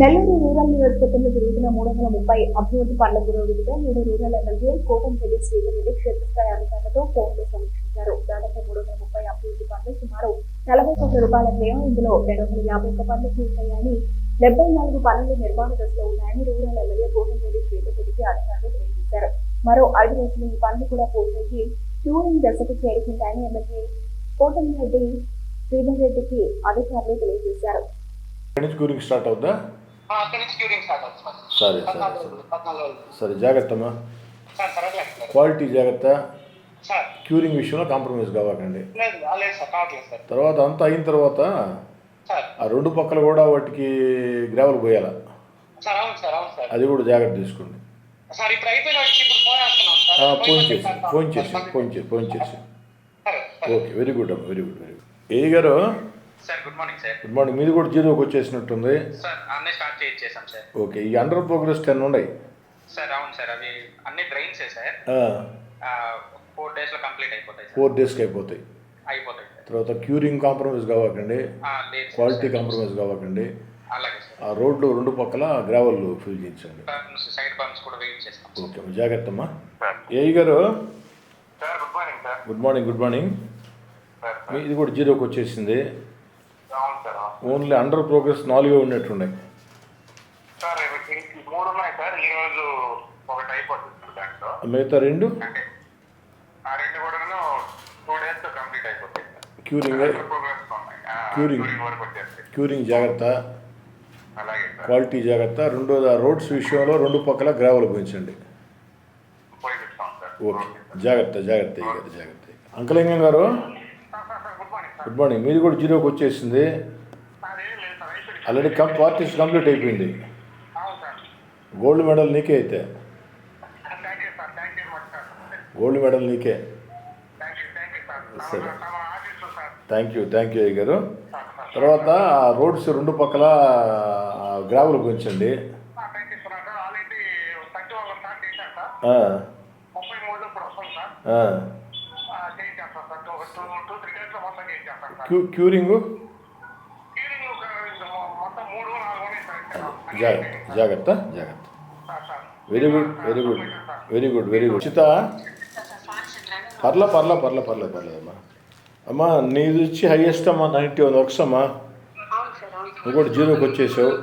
Nellore rural నియోజకవర్గంలో జరుగుతున్న 330 అభివృద్ధి పనుల పురోగతిపై నేడు రూరల్ ఎమ్మెల్యే కోటంరెడ్డి శ్రీధర్రెడ్డి క్షేత్రస్థాయి అధికారులతో ఫోన్లో సమీక్షించారు. దాదాపు 330 అభివృద్ధి పనులు సుమారు 40 కోట్ల రూపాయల వ్యయం. ఇందులో 251 పనులు పూర్తయ్యాయని, 74 పనులు నిర్మాణ దశలో ఉన్నాయని రూరల్ ఎమ్మెల్యే కోటంరెడ్డి శ్రీధర్రెడ్డికి అధికారులు తెలియజేశారు. మరో 5 రోజులు ఈ పనులు కూడా పూర్తయ్యి క్యూరింగ్ దశకు చేరుకుంటాయని ఎమ్మెల్యే కోటంరెడ్డి శ్రీధర్రెడ్డికి అధికారులు తెలియజేశారు. స్టార్ట్ అవుద్దా? సరే సరే జాగ్రత్తమ్మా, క్వాలిటీ జాగ్రత్త, క్యూరింగ్ విషయంలో కాంప్రమైజ్ కావాలండి. తర్వాత అంతా అయిన తర్వాత ఆ రెండు పక్కల కూడా వాటికి గ్రావెల్ పోయాలా, అది కూడా జాగ్రత్త తీసుకోండి. ఫోన్ చేసి ఓకే, వెరీ గుడ్ అమ్మా, వెరీ గుడ్. ఏ గారు good morning sir. Good morning. మీది కూడా జీరోకి వచ్చేసినట్టుంది సార్. అన్నీ స్టార్ట్ చేయించేసాం సార్. ఓకే, ఈ అండర్ ప్రోగ్రెస్ 10 ఉన్నాయి సార్. అవును సార్, అవి అన్ని డ్రైన్స్ సార్. 4 days లో కంప్లీట్ అయిపోతాయి. 4 daysకి అయిపోతాయి. తర్వాత క్యూరింగ్ కాంప్రమైజ్ కావకండి, క్వాలిటీ కాంప్రమైజ్ కావకండి. అలాగే సార్. ఆ రోడ్లు రెండు పక్కల గ్రావెల్ ఫిల్ చేయించండి. సైడ్ పంప్స్ కూడా వెయిట్ చేస్తాం. ఓకే, జాగ్రత్త అమ్మా. ఏ గారు sir, good morning sir. Good morning. Good morning. ఇది కూడా జీరోకి వచ్చేసింది. ఓన్లీ అండర్ ప్రోగ్రెస్ 4 ఉన్నట్టున్నాయి సార్. 3 ఉన్నాయి సార్. ఈ రోజు ఒకటి అయిపోతుంది దాంట్లో. మిగతా 2 ఆ 2 కూడా 2 days లో కంప్లీట్ అయిపోతాయి. క్యూరింగ్ జాగ్రత్త, అలాగే సార్. క్వాలిటీ జాగ్రత్త. రెండోది రోడ్స్ విషయంలో రెండు పక్కల గ్రావెల్ పోయించండి. ఓకే, జాగ్రత్త జాగ్రత్త. అంకలింగం గారు గుడ్ మార్నింగ్. మీది కూడా జీరోకి వచ్చేసింది. ఆల్రెడీ పార్టీస్ కంప్లీట్ అయిపోయింది. గోల్డ్ మెడల్ నీకే. అయితే గోల్డ్ మెడల్ నీకే. సరే, థ్యాంక్ యూ అయ్య గారు. తర్వాత రోడ్స్ రెండు పక్కల గ్రావెల్ పెంచండి. క్యూరింగ్ జాగ్రత్త. Very good. చిత పర్లేదమ్మా. అమ్మా నీది వచ్చి హైయెస్ట్ అమ్మా 91 వర్క్స్ అమ్మా. నువ్వు కూడా జీరోకి వచ్చేసావు.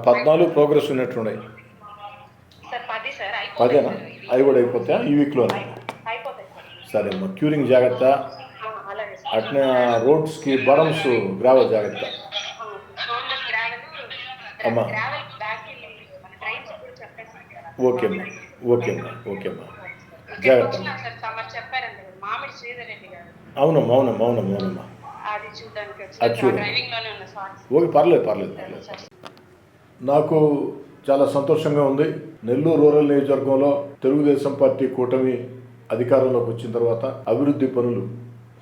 14 ప్రోగ్రెస్ ఉన్నట్టున్నాయి. 10 అవి కూడా అయిపోతాయా ఈ వీక్లోనే? సరే అమ్మా, క్యూరింగ్ జాగ్రత్త. అట్నే రోడ్స్కి బరమ్స్ గ్రావెల్ జాగ్రత్త అమ్మా. ఓకే అమ్మా జాగ్రత్త. అవునమ్మా. అది చూడండి. ఓకే, పర్లేదు. నాకు చాలా సంతోషంగా ఉంది. నెల్లూరు రూరల్ నియోజకవర్గంలో తెలుగుదేశం పార్టీ కూటమి అధికారంలోకి వచ్చిన తర్వాత అభివృద్ధి పనులు,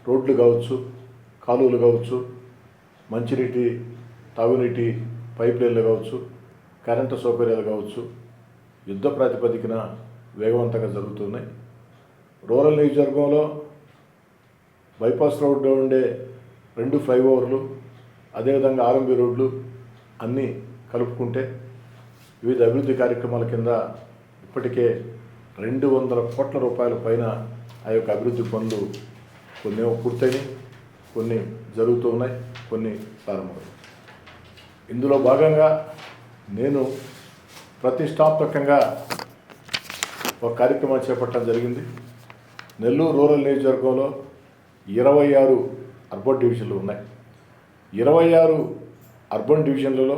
రోడ్లు కావచ్చు, కాలువలు కావచ్చు, మంచినీటి తాగునీటి పైప్ లైన్లు కావచ్చు, కరెంటు సౌకర్యాలు కావచ్చు, యుద్ధ ప్రాతిపదికన వేగవంతంగా జరుగుతున్నాయి. రూరల్ నియోజకవర్గంలో బైపాస్ రోడ్డు ఉండే 2 ఫ్లైఓవర్లు, అదేవిధంగా ఆర్ఎంబీ రోడ్లు అన్నీ కలుపుకుంటే వివిధ అభివృద్ధి కార్యక్రమాల కింద ఇప్పటికే 200 కోట్ల రూపాయల పైన ఆ యొక్క అభివృద్ధి పనులు కొన్ని పూర్తయినాయి, కొన్ని జరుగుతూ ఉన్నాయి, కొన్ని ప్రారంభమయ్యాయి. ఇందులో భాగంగా నేను ప్రతిష్టాత్మకంగా ఒక కార్యక్రమాన్ని చేపట్టడం జరిగింది. నెల్లూరు రూరల్ నియోజకవర్గంలో 26 అర్బన్ డివిజన్లు ఉన్నాయి. 26 అర్బన్ డివిజన్లలో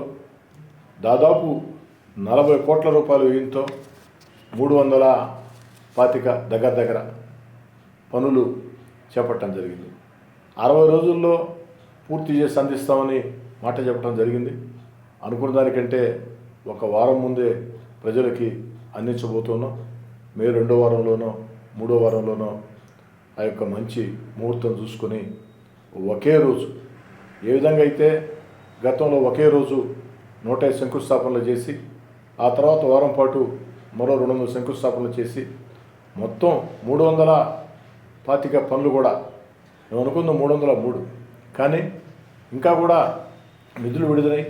దాదాపు 40 కోట్ల రూపాయల వ్యయంతో 325 దగ్గర పనులు చేపట్టడం జరిగింది. 60 రోజుల్లో పూర్తి చేసి అందిస్తామని మాట చెప్పడం జరిగింది. అనుకున్న దానికంటే ఒక వారం ముందే ప్రజలకి అందించబోతున్నాం. మే 2వ వారంలోనో 3వ వారంలోనో ఆ యొక్క మంచి ముహూర్తం చూసుకొని ఒకే రోజు, ఏ విధంగా అయితే గతంలో ఒకే రోజు 105 శంకుస్థాపనలు చేసి ఆ తర్వాత వారం పాటు మరో 200 శంకుస్థాపనలు చేసి మొత్తం 325 పనులు కూడా మేము అనుకున్న 303, కానీ ఇంకా కూడా నిధులు విడుదలై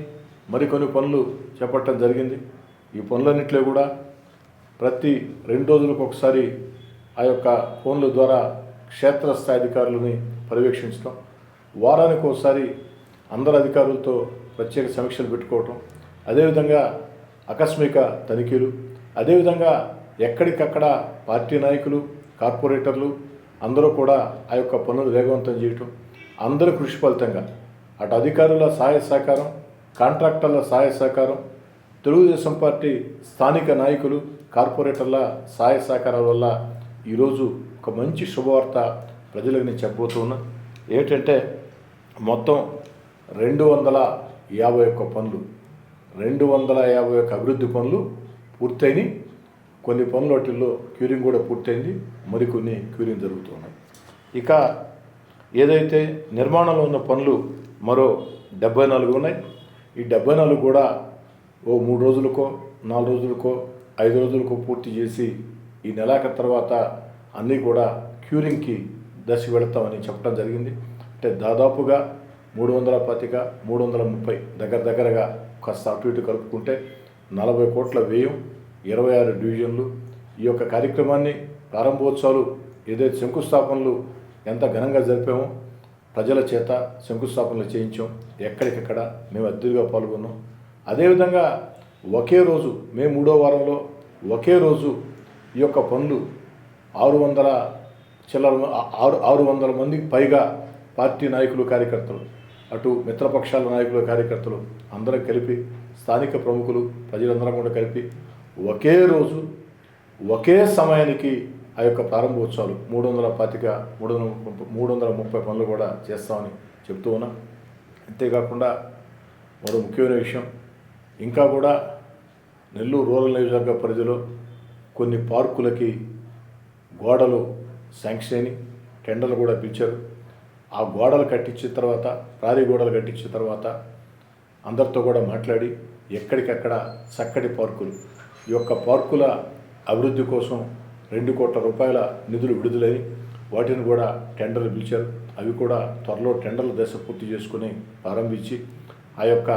మరికొన్ని పనులు చేపట్టడం జరిగింది. ఈ పనులన్నింటిలో కూడా ప్రతి 2 రోజులకు ఒకసారి ఆ యొక్క ఫోన్ల ద్వారా క్షేత్రస్థాయి అధికారులని పర్యవేక్షించడం, వారానికి ఒకసారి అందరు అధికారులతో ప్రత్యేక సమీక్షలు పెట్టుకోవటం, అదేవిధంగా ఆకస్మిక తనిఖీలు, అదేవిధంగా ఎక్కడికక్కడ పార్టీ నాయకులు, కార్పొరేటర్లు అందరూ కూడా ఆ యొక్క పనులు వేగవంతం చేయటం, అందరి కృషి ఫలితంగా అటు అధికారుల సహాయ సహకారం, కాంట్రాక్టర్ల సహాయ సహకారం, తెలుగుదేశం పార్టీ స్థానిక నాయకులు, కార్పొరేటర్ల సహాయ సహకారాల వల్ల ఈరోజు ఒక మంచి శుభవార్త ప్రజలకు నేను చెప్పబోతున్నా. ఏంటంటే మొత్తం 251 పనులు, 251 అభివృద్ధి పనులు పూర్తయినాయి. కొన్ని పనులు వాటిల్లో క్యూరింగ్ కూడా పూర్తయింది, మరికొన్ని క్యూరింగ్ జరుగుతున్నాయి. ఇక ఏదైతే నిర్మాణంలో ఉన్న పనులు మరో 74 ఉన్నాయి. ఈ 74 కూడా ఓ 3 రోజులకో 4 రోజులకో 5 రోజులకో పూర్తి చేసి ఈ నెలాఖరు తర్వాత అన్నీ కూడా క్యూరింగ్కి దశ వెళతామని చెప్పడం జరిగింది. అంటే దాదాపుగా 325, 330 దగ్గరగా కాస్త అటు ఇటు కలుపుకుంటే 40 కోట్ల వ్యయం, 26 డివిజన్లు. ఈ యొక్క కార్యక్రమాన్ని ప్రారంభోత్సవాలు ఏదైతే శంకుస్థాపనలు ఎంత ఘనంగా జరిపామో ప్రజల చేత శంకుస్థాపనలు చేయించాం. ఎక్కడికక్కడ మేము అతిథిగా పాల్గొన్నాం. అదేవిధంగా ఒకే రోజు మే 3వ వారంలో ఒకే రోజు ఈ యొక్క పనులు 600 మందికి పైగా పార్టీ నాయకులు, కార్యకర్తలు, అటు మిత్రపక్షాల నాయకులు, కార్యకర్తలు అందరూ కలిపి, స్థానిక ప్రముఖులు, ప్రజలందరం కూడా కలిపి ఒకే రోజు ఒకే సమయానికి ఆ యొక్క ప్రారంభోత్సవాలు 330 పనులు కూడా చేస్తామని చెప్తూ ఉన్నాం. అంతేకాకుండా మరో ముఖ్యమైన విషయం, ఇంకా కూడా నెల్లూరు రూరల్ నియోజకవర్గ పరిధిలో కొన్ని పార్కులకి గోడలు శాంక్షన్ అయిన టెండర్లు కూడా పిలిచారు. ఆ గోడలు కట్టించిన తర్వాత, ప్రారీ గోడలు కట్టించిన తర్వాత అందరితో కూడా మాట్లాడి ఎక్కడికక్కడ చక్కటి పార్కులు, ఈ యొక్క పార్కుల అభివృద్ధి కోసం 2 కోట్ల రూపాయల నిధులు విడుదలై వాటిని కూడా టెండర్లు పిలిచారు. అవి కూడా త్వరలో టెండర్ల దశ పూర్తి చేసుకుని ప్రారంభించి ఆ యొక్క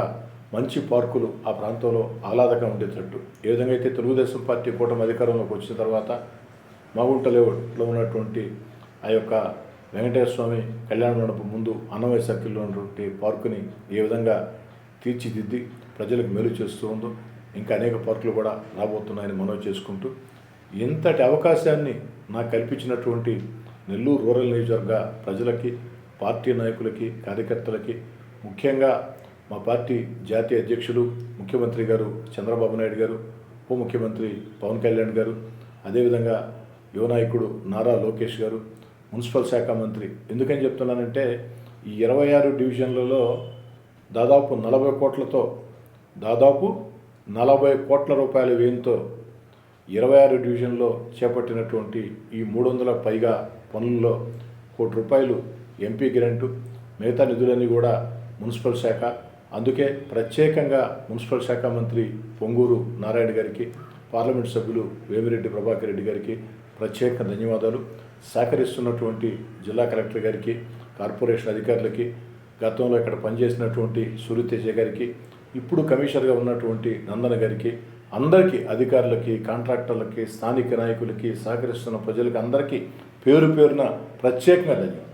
మంచి పార్కులు ఆ ప్రాంతంలో ఆహ్లాదకంగా ఉండేటట్టు, ఏ విధంగా అయితే తెలుగుదేశం పార్టీ కూటమి అధికారంలోకి వచ్చిన తర్వాత మాగుంట లేఅవుట్లో ఉన్నటువంటి ఆ యొక్క వెంకటేశ్వర స్వామి కళ్యాణ మండపం ముందు అన్నమయ్య సర్కిల్లో ఉన్నటువంటి పార్కుని ఏ విధంగా తీర్చిదిద్ది ప్రజలకు మేలు చేస్తూ ఉందో, ఇంకా అనేక పార్కులు కూడా రాబోతున్నాయని మనవి చేసుకుంటూ, ఇంతటి అవకాశాన్ని నాకు కల్పించినటువంటి నెల్లూరు రూరల్ నియోజకవర్గ ప్రజలకి, పార్టీ నాయకులకి, కార్యకర్తలకి, ముఖ్యంగా మా పార్టీ జాతీయ అధ్యక్షులు ముఖ్యమంత్రి గారు చంద్రబాబు నాయుడు గారు, ఉప ముఖ్యమంత్రి పవన్ కళ్యాణ్ గారు, అదేవిధంగా యువ నాయకుడు నారా లోకేష్ గారు, మున్సిపల్ శాఖ మంత్రి. ఎందుకని చెప్తున్నానంటే ఈ 26 డివిజన్లలో దాదాపు 40 కోట్ల రూపాయల వ్యయంతో 26 డివిజన్లో చేపట్టినటువంటి ఈ 300 పైగా పనుల్లో ₹1 కోటి ఎంపీ గ్రాంటు, మిగతా నిధులన్నీ కూడా మున్సిపల్ శాఖ. అందుకే ప్రత్యేకంగా మున్సిపల్ శాఖ మంత్రి పొంగూరు నారాయణ గారికి, పార్లమెంట్ సభ్యులు వేమిరెడ్డి ప్రభాకర్ రెడ్డి గారికి ప్రత్యేక ధన్యవాదాలు. సహకరిస్తున్నటువంటి జిల్లా కలెక్టర్ గారికి, కార్పొరేషన్ అధికారులకి, గతంలో ఇక్కడ పనిచేసినటువంటి సూర్యతేజ గారికి, ఇప్పుడు కమిషనర్గా ఉన్నటువంటి నందన గారికి, అందరికీ, అధికారులకి, కాంట్రాక్టర్లకి, స్థానిక నాయకులకి, సహకరిస్తున్న ప్రజలకి అందరికీ పేరు పేరున ప్రత్యేకంగా ధన్యవాదాలు.